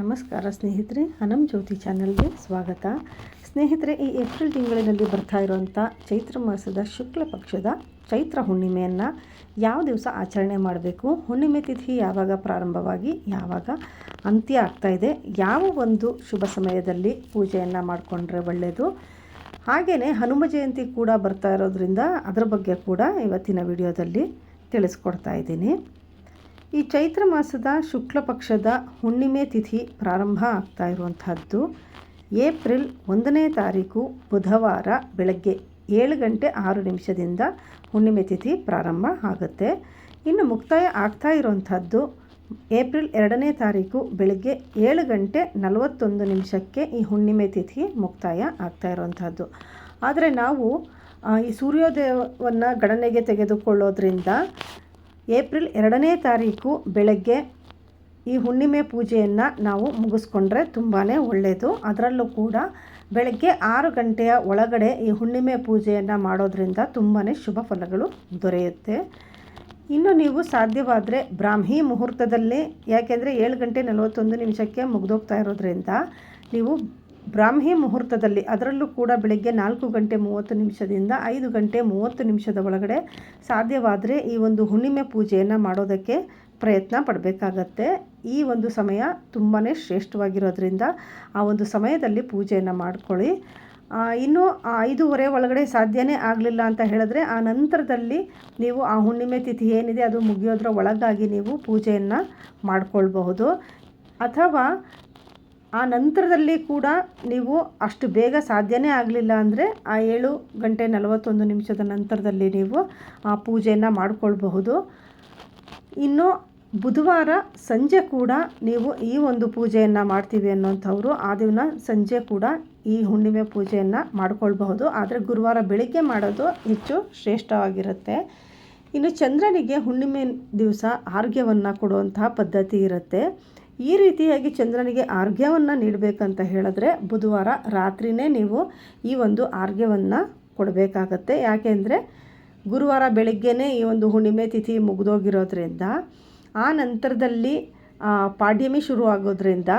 ನಮಸ್ಕಾರ ಸ್ನೇಹಿತರೆ, ಹನಮ್ ಜ್ಯೋತಿ ಚಾನಲ್ಗೆ ಸ್ವಾಗತ. ಸ್ನೇಹಿತರೆ, ಈ ಏಪ್ರಿಲ್ ತಿಂಗಳಿನಲ್ಲಿ ಬರ್ತಾ ಇರುವಂಥ ಚೈತ್ರ ಮಾಸದ ಶುಕ್ಲ ಪಕ್ಷದ ಚೈತ್ರ ಹುಣ್ಣಿಮೆಯನ್ನು ಯಾವ ದಿವಸ ಆಚರಣೆ ಮಾಡಬೇಕು, ಹುಣ್ಣಿಮೆ ತಿಥಿ ಯಾವಾಗ ಪ್ರಾರಂಭವಾಗಿ ಯಾವಾಗ ಅಂತ್ಯ ಆಗ್ತಾಯಿದೆ, ಯಾವ ಒಂದು ಶುಭ ಸಮಯದಲ್ಲಿ ಪೂಜೆಯನ್ನು ಮಾಡಿಕೊಂಡ್ರೆ ಒಳ್ಳೆಯದು, ಹಾಗೆಯೇ ಹನುಮ ಜಯಂತಿ ಕೂಡ ಬರ್ತಾ ಇರೋದ್ರಿಂದ ಅದರ ಬಗ್ಗೆ ಕೂಡ ಇವತ್ತಿನ ವಿಡಿಯೋದಲ್ಲಿ ತಿಳಿಸ್ಕೊಡ್ತಾ ಇದ್ದೀನಿ. ಈ ಚೈತ್ರ ಮಾಸದ ಶುಕ್ಲ ಪಕ್ಷದ ಹುಣ್ಣಿಮೆ ತಿಥಿ ಪ್ರಾರಂಭ ಆಗ್ತಾ ಇರುವಂತಹದ್ದು ಏಪ್ರಿಲ್ 1ನೇ ತಾರೀಕು ಬುಧವಾರ ಬೆಳಗ್ಗೆ 7:06 ಹುಣ್ಣಿಮೆ ತಿಥಿ ಪ್ರಾರಂಭ ಆಗುತ್ತೆ. ಇನ್ನು ಮುಕ್ತಾಯ ಆಗ್ತಾ ಇರುವಂಥದ್ದು ಏಪ್ರಿಲ್ 2ನೇ ತಾರೀಕು ಬೆಳಗ್ಗೆ 7:41 ಈ ಹುಣ್ಣಿಮೆ ತಿಥಿ ಮುಕ್ತಾಯ ಆಗ್ತಾ ಇರುವಂಥದ್ದು. ಆದರೆ ನಾವು ಈ ಸೂರ್ಯೋದಯವನ್ನು ಗಣನೆಗೆ ತೆಗೆದುಕೊಳ್ಳೋದ್ರಿಂದ ಏಪ್ರಿಲ್ 2ನೇ ತಾರೀಕು ಬೆಳಗ್ಗೆ ಈ ಹುಣ್ಣಿಮೆ ಪೂಜೆಯನ್ನು ನಾವು ಮುಗಿಸ್ಕೊಂಡ್ರೆ ತುಂಬಾ ಒಳ್ಳೆಯದು. ಅದರಲ್ಲೂ ಕೂಡ ಬೆಳಗ್ಗೆ 6 ಗಂಟೆಯ ಒಳಗಡೆ ಈ ಹುಣ್ಣಿಮೆ ಪೂಜೆಯನ್ನು ಮಾಡೋದ್ರಿಂದ ತುಂಬಾ ಶುಭ ಫಲಗಳು ದೊರೆಯುತ್ತೆ. ಇನ್ನು ನೀವು ಸಾಧ್ಯವಾದರೆ ಬ್ರಾಹ್ಮಿ ಮುಹೂರ್ತದಲ್ಲೇ, ಯಾಕೆಂದರೆ 7:41 ಮುಗಿದೋಗ್ತಾ ಇರೋದ್ರಿಂದ ನೀವು ಬ್ರಾಹ್ಮಿ ಮುಹೂರ್ತದಲ್ಲಿ, ಅದರಲ್ಲೂ ಕೂಡ ಬೆಳಗ್ಗೆ 4:30 5:30 ಒಳಗಡೆ ಸಾಧ್ಯವಾದರೆ ಈ ಒಂದು ಹುಣ್ಣಿಮೆ ಪೂಜೆಯನ್ನು ಮಾಡೋದಕ್ಕೆ ಪ್ರಯತ್ನ ಪಡಬೇಕಾಗತ್ತೆ. ಈ ಒಂದು ಸಮಯ ತುಂಬಾ ಶ್ರೇಷ್ಠವಾಗಿರೋದ್ರಿಂದ ಆ ಒಂದು ಸಮಯದಲ್ಲಿ ಪೂಜೆಯನ್ನು ಮಾಡ್ಕೊಳ್ಳಿ. ಇನ್ನು 5:30 ಒಳಗಡೆ ಸಾಧ್ಯನೇ ಆಗಲಿಲ್ಲ ಅಂತ ಹೇಳಿದ್ರೆ ಆ ನಂತರದಲ್ಲಿ ನೀವು ಆ ಹುಣ್ಣಿಮೆ ತಿಥಿ ಏನಿದೆ ಅದು ಮುಗಿಯೋದ್ರ ಒಳಗಾಗಿ ನೀವು ಪೂಜೆಯನ್ನು ಮಾಡ್ಕೊಳ್ಬಹುದು. ಅಥವಾ ಆ ನಂತರದಲ್ಲಿ ಕೂಡ ನೀವು ಅಷ್ಟು ಬೇಗ ಸಾಧ್ಯನೇ ಆಗಲಿಲ್ಲ ಅಂದರೆ ಆ 7:41 ನಂತರದಲ್ಲಿ ನೀವು ಆ ಪೂಜೆಯನ್ನು ಮಾಡಿಕೊಳ್ಬಹುದು. ಇನ್ನು ಬುಧವಾರ ಸಂಜೆ ಕೂಡ ನೀವು ಈ ಒಂದು ಪೂಜೆಯನ್ನು ಮಾಡ್ತೀವಿ ಅನ್ನೋಂಥವ್ರು ಆ ದಿನ ಸಂಜೆ ಕೂಡ ಈ ಹುಣ್ಣಿಮೆ ಪೂಜೆಯನ್ನು ಮಾಡಿಕೊಳ್ಬಹುದು. ಆದರೆ ಗುರುವಾರ ಬೆಳಿಗ್ಗೆ ಮಾಡೋದು ಹೆಚ್ಚು ಶ್ರೇಷ್ಠವಾಗಿರುತ್ತೆ. ಇನ್ನು ಚಂದ್ರನಿಗೆ ಹುಣ್ಣಿಮೆ ದಿವಸ ಆರ್ಘ್ಯವನ್ನು ಕೊಡುವಂತಹ ಪದ್ಧತಿ ಇರುತ್ತೆ. ಈ ರೀತಿಯಾಗಿ ಚಂದ್ರನಿಗೆ ಆರ್ಘ್ಯವನ್ನು ನೀಡಬೇಕಂತ ಹೇಳಿದ್ರೆ ಬುಧವಾರ ರಾತ್ರಿಯೇ ನೀವು ಈ ಒಂದು ಆರ್ಘ್ಯವನ್ನು ಕೊಡಬೇಕಾಗತ್ತೆ. ಯಾಕೆಂದರೆ ಗುರುವಾರ ಬೆಳಗ್ಗೆನೇ ಈ ಒಂದು ಹುಣ್ಣಿಮೆ ತಿಥಿ ಮುಗಿದೋಗಿರೋದ್ರಿಂದ ಆ ನಂತರದಲ್ಲಿ ಪಾಡ್ಯಮಿ ಶುರು ಆಗೋದ್ರಿಂದ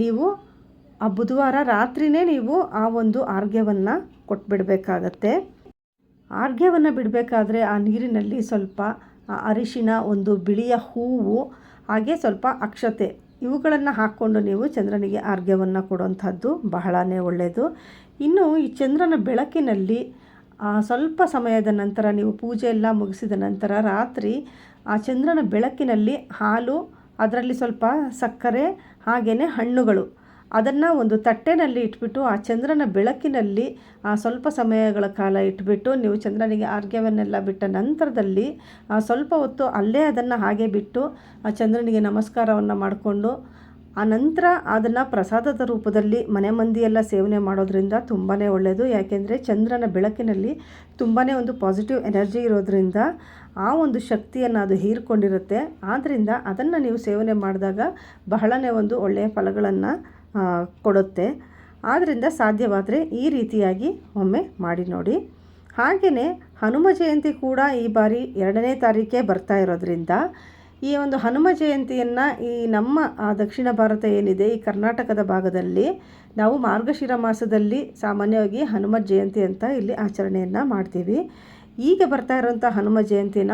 ನೀವು ಆ ಬುಧವಾರ ರಾತ್ರಿಯೇ ನೀವು ಆ ಒಂದು ಆರ್ಘ್ಯವನ್ನು ಕೊಟ್ಬಿಡಬೇಕಾಗತ್ತೆ. ಆರ್ಘ್ಯವನ್ನು ಬಿಡಬೇಕಾದ್ರೆ ಆ ನೀರಿನಲ್ಲಿ ಸ್ವಲ್ಪ ಅರಿಶಿನ, ಒಂದು ಬಿಳಿಯ ಹೂವು, ಹಾಗೆ ಸ್ವಲ್ಪ ಅಕ್ಷತೆ ಇವುಗಳನ್ನು ಹಾಕ್ಕೊಂಡು ನೀವು ಚಂದ್ರನಿಗೆ ಆರ್ಘ್ಯವನ್ನು ಕೊಡುವಂಥದ್ದು ಬಹಳನೇ ಒಳ್ಳೆಯದು. ಇನ್ನು ಈ ಚಂದ್ರನ ಬೆಳಕಿನಲ್ಲಿ ಸ್ವಲ್ಪ ಸಮಯದ ನಂತರ ನೀವು ಪೂಜೆ ಎಲ್ಲ ಮುಗಿಸಿದ ನಂತರ ರಾತ್ರಿ ಆ ಚಂದ್ರನ ಬೆಳಕಿನಲ್ಲಿ ಹಾಲು, ಅದರಲ್ಲಿ ಸ್ವಲ್ಪ ಸಕ್ಕರೆ, ಹಾಗೆಯೇ ಹಣ್ಣುಗಳು, ಅದನ್ನು ಒಂದು ತಟ್ಟೆನಲ್ಲಿ ಇಟ್ಬಿಟ್ಟು ಆ ಚಂದ್ರನ ಬೆಳಕಿನಲ್ಲಿ ಸ್ವಲ್ಪ ಸಮಯಗಳ ಕಾಲ ಇಟ್ಬಿಟ್ಟು ನೀವು ಚಂದ್ರನಿಗೆ ಆರ್ಘ್ಯವನ್ನೆಲ್ಲ ಬಿಟ್ಟ ನಂತರದಲ್ಲಿ ಸ್ವಲ್ಪ ಹೊತ್ತು ಅಲ್ಲೇ ಅದನ್ನು ಹಾಗೆ ಬಿಟ್ಟು ಆ ಚಂದ್ರನಿಗೆ ನಮಸ್ಕಾರವನ್ನು ಮಾಡಿಕೊಂಡು ಆ ನಂತರ ಅದನ್ನು ಪ್ರಸಾದದ ರೂಪದಲ್ಲಿ ಮನೆ ಮಂದಿಯೆಲ್ಲ ಸೇವನೆ ಮಾಡೋದ್ರಿಂದ ತುಂಬಾ ಒಳ್ಳೆಯದು. ಯಾಕೆಂದರೆ ಚಂದ್ರನ ಬೆಳಕಿನಲ್ಲಿ ತುಂಬಾ ಒಂದು ಪಾಸಿಟಿವ್ ಎನರ್ಜಿ ಇರೋದ್ರಿಂದ ಆ ಒಂದು ಶಕ್ತಿಯನ್ನು ಅದು ಹೀರಿಕೊಂಡಿರುತ್ತೆ. ಆದ್ದರಿಂದ ಅದನ್ನು ನೀವು ಸೇವನೆ ಮಾಡಿದಾಗ ಬಹಳನೇ ಒಂದು ಒಳ್ಳೆಯ ಫಲಗಳನ್ನು ಕೊಡುತ್ತೆ. ಆದ್ದರಿಂದ ಸಾಧ್ಯವಾದರೆ ಈ ರೀತಿಯಾಗಿ ಒಮ್ಮೆ ಮಾಡಿ ನೋಡಿ. ಹಾಗೆಯೇ ಹನುಮ ಜಯಂತಿ ಕೂಡ ಈ ಬಾರಿ 2ನೇ ತಾರೀಕೇ ಬರ್ತಾ ಇರೋದ್ರಿಂದ ಈ ಒಂದು ಹನುಮ ಜಯಂತಿಯನ್ನು ಈ ನಮ್ಮ ದಕ್ಷಿಣ ಭಾರತ ಏನಿದೆ, ಈ ಕರ್ನಾಟಕದ ಭಾಗದಲ್ಲಿ ನಾವು ಮಾರ್ಗಶಿರ ಮಾಸದಲ್ಲಿ ಸಾಮಾನ್ಯವಾಗಿ ಹನುಮ ಜಯಂತಿ ಅಂತ ಇಲ್ಲಿ ಆಚರಣೆಯನ್ನು ಮಾಡ್ತೀವಿ. ಈಗ ಬರ್ತಾ ಇರೋಂಥ ಹನುಮ ಜಯಂತಿನ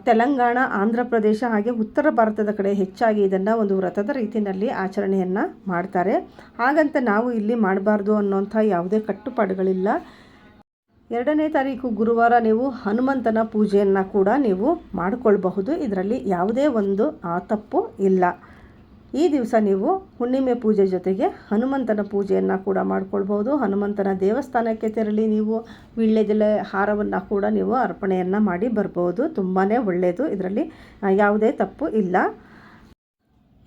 ತೆಲಂಗಾಣ, ಆಂಧ್ರ ಪ್ರದೇಶ ಹಾಗೆ ಉತ್ತರ ಭಾರತದ ಕಡೆ ಹೆಚ್ಚಾಗಿ ಇದನ್ನು ಒಂದು ವ್ರತದ ರೀತಿಯಲ್ಲಿ ಆಚರಣೆಯನ್ನು ಮಾಡ್ತಾರೆ. ಹಾಗಂತ ನಾವು ಇಲ್ಲಿ ಮಾಡಬಾರ್ದು ಅನ್ನೋಂಥ ಯಾವುದೇ ಕಟ್ಟುಪಾಡುಗಳಿಲ್ಲ. 2ನೇ ತಾರೀಕು ಗುರುವಾರ ನೀವು ಹನುಮಂತನ ಪೂಜೆಯನ್ನು ಕೂಡ ನೀವು ಮಾಡಿಕೊಳ್ಬಹುದು. ಇದರಲ್ಲಿ ಯಾವುದೇ ಒಂದು ತಪ್ಪು ಇಲ್ಲ. ಈ ದಿವಸ ನೀವು ಹುಣ್ಣಿಮೆ ಪೂಜೆ ಜೊತೆಗೆ ಹನುಮಂತನ ಪೂಜೆಯನ್ನು ಕೂಡ ಮಾಡ್ಕೊಳ್ಬೋದು. ಹನುಮಂತನ ದೇವಸ್ಥಾನಕ್ಕೆ ತೆರಳಿ ನೀವು ವೀಳ್ಯದೆಲೆ ಹಾರವನ್ನು ಕೂಡ ನೀವು ಅರ್ಪಣೆಯನ್ನು ಮಾಡಿ ಬರ್ಬೋದು. ತುಂಬಾ ಒಳ್ಳೆಯದು, ಇದರಲ್ಲಿ ಯಾವುದೇ ತಪ್ಪು ಇಲ್ಲ.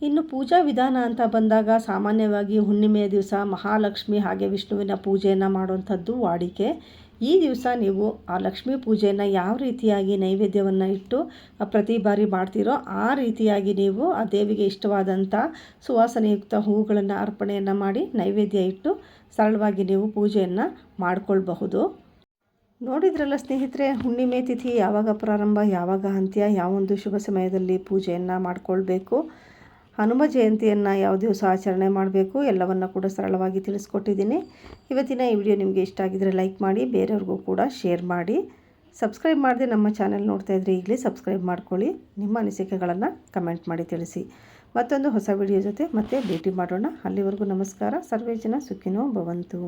ಇನ್ನು ಪೂಜಾ ವಿಧಾನ ಅಂತ ಬಂದಾಗ ಸಾಮಾನ್ಯವಾಗಿ ಹುಣ್ಣಿಮೆಯ ದಿವಸ ಮಹಾಲಕ್ಷ್ಮಿ ಹಾಗೆ ವಿಷ್ಣುವಿನ ಪೂಜೆಯನ್ನು ಮಾಡುವಂಥದ್ದು ವಾಡಿಕೆ. ಈ ದಿವಸ ನೀವು ಆ ಲಕ್ಷ್ಮೀ ಪೂಜೆಯನ್ನು ಯಾವ ರೀತಿಯಾಗಿ ನೈವೇದ್ಯವನ್ನು ಇಟ್ಟು ಪ್ರತಿ ಬಾರಿ ಮಾಡ್ತೀರೋ ಆ ರೀತಿಯಾಗಿ ನೀವು ಆ ದೇವಿಗೆ ಇಷ್ಟವಾದಂಥ ಸುವಾಸನೆಯುಕ್ತ ಹೂವುಗಳನ್ನು ಅರ್ಪಣೆಯನ್ನು ಮಾಡಿ ನೈವೇದ್ಯ ಇಟ್ಟು ಸರಳವಾಗಿ ನೀವು ಪೂಜೆಯನ್ನು ಮಾಡಿಕೊಳ್ಬಹುದು. ನೋಡಿದ್ರಲ್ಲ ಸ್ನೇಹಿತರೆ, ಹುಣ್ಣಿಮೆ ತಿಥಿ ಯಾವಾಗ ಪ್ರಾರಂಭ ಯಾವಾಗ ಅಂತ್ಯ, ಯಾವೊಂದು ಶುಭ ಸಮಯದಲ್ಲಿ ಪೂಜೆಯನ್ನು ಮಾಡಿಕೊಳ್ಬೇಕು. ಹನುಮ ಜಯಂತಿಯನ್ನು ಯಾವ ದಿವಸ ಆಚರಣೆ ಮಾಡಬೇಕು ಎಲ್ಲವನ್ನು ಕೂಡ ಸರಳವಾಗಿ ತಿಳಿಸ್ಕೊಟ್ಟಿದ್ದೀನಿ. ಇವತ್ತಿನ ಈ ವಿಡಿಯೋ ನಿಮಗೆ ಇಷ್ಟ ಆಗಿದರೆ ಲೈಕ್ ಮಾಡಿ, ಬೇರೆಯವ್ರಿಗೂ ಕೂಡ ಶೇರ್ ಮಾಡಿ. ಸಬ್ಸ್ಕ್ರೈಬ್ ಮಾಡದೆ ನಮ್ಮ ಚಾನೆಲ್ ನೋಡ್ತಾ ಇದ್ದರೆ ಈಗಲೇ ಸಬ್ಸ್ಕ್ರೈಬ್ ಮಾಡ್ಕೊಳ್ಳಿ. ನಿಮ್ಮ ಅನಿಸಿಕೆಗಳನ್ನು ಕಮೆಂಟ್ ಮಾಡಿ ತಿಳಿಸಿ. ಮತ್ತೊಂದು ಹೊಸ ವಿಡಿಯೋ ಜೊತೆ ಮತ್ತೆ ಭೇಟಿ ಮಾಡೋಣ. ಅಲ್ಲಿವರೆಗೂ ನಮಸ್ಕಾರ. ಸರ್ವೇ ಜನ ಸುಖಿನೋ ಭವಂತು.